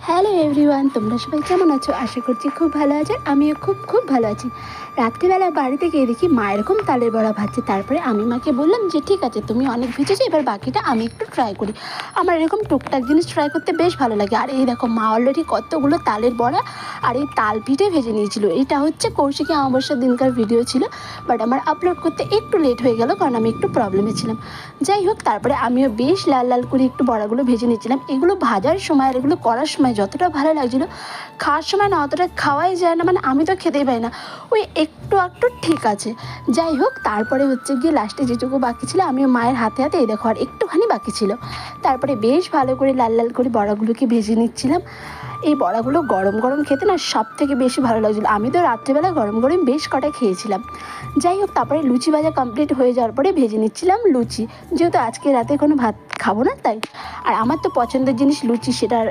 Hello everyone, তোমরা সবাই কেমন আছো? আশা করছি খুব ভালো আছো। আমিও খুব খুব ভালো আছি। রাত্রিবেলা বাড়িতে গিয়ে দেখি মা এরকম তালের বড়া ভাজছে। তারপরে আমি মাকে বললাম যে ঠিক আছে, তুমি অনেক ভেজেছো, এবার বাকিটা আমি একটু ট্রাই করি। আমার এরকম টুকটাক জিনিস ট্রাই করতে বেশ ভালো লাগে। আর এই দেখো, মা অলরেডি কতগুলো তালের বড়া আর এই তাল পিঠে ভেজে নিয়েছিল। এটা হচ্ছে কৌশিকী অমাবস্যার দিনকার ভিডিও ছিল, বাট আমার আপলোড করতে একটু লেট হয়ে গেল, কারণ আমি একটু প্রবলেমে ছিলাম। যাই হোক, তারপরে আমিও বেশ লাল লাল করে একটু বড়াগুলো ভেজে নিয়েছিলাম। এগুলো ভাজার সময় আর এগুলো করার সময় যতটা ভালো লাগছিলো, খাওয়ার সময় না অতটা খাওয়াই যায় না, মানে আমি তো খেতেই পাই না, ওই একটু একটু ঠিক আছে। যাই হোক, তারপরে হচ্ছে গিয়ে লাস্টে যেটুকু বাকি ছিল আমিও মায়ের হাতে হাতে এই দেখো আর একটুখানি বাকি ছিল। তারপরে বেশ ভালো করে লাল লাল করে বড়াগুলোকে ভেজে নিচ্ছিলাম। এই বড়াগুলো গরম গরম খেতে না সব থেকে বেশি ভালো লাগছিলো। আমি তো রাত্রিবেলা গরম গরম বেশ কটা খেয়েছিলাম। যাই হোক, তারপরে লুচি ভাজা কমপ্লিট হয়ে যাওয়ার পরে ভেজে নিচ্ছিলাম লুচি, যেহেতু আজকে রাতে কোনো ভাত খাবো না তাই। আর আমার তো পছন্দের জিনিস লুচি, সেটার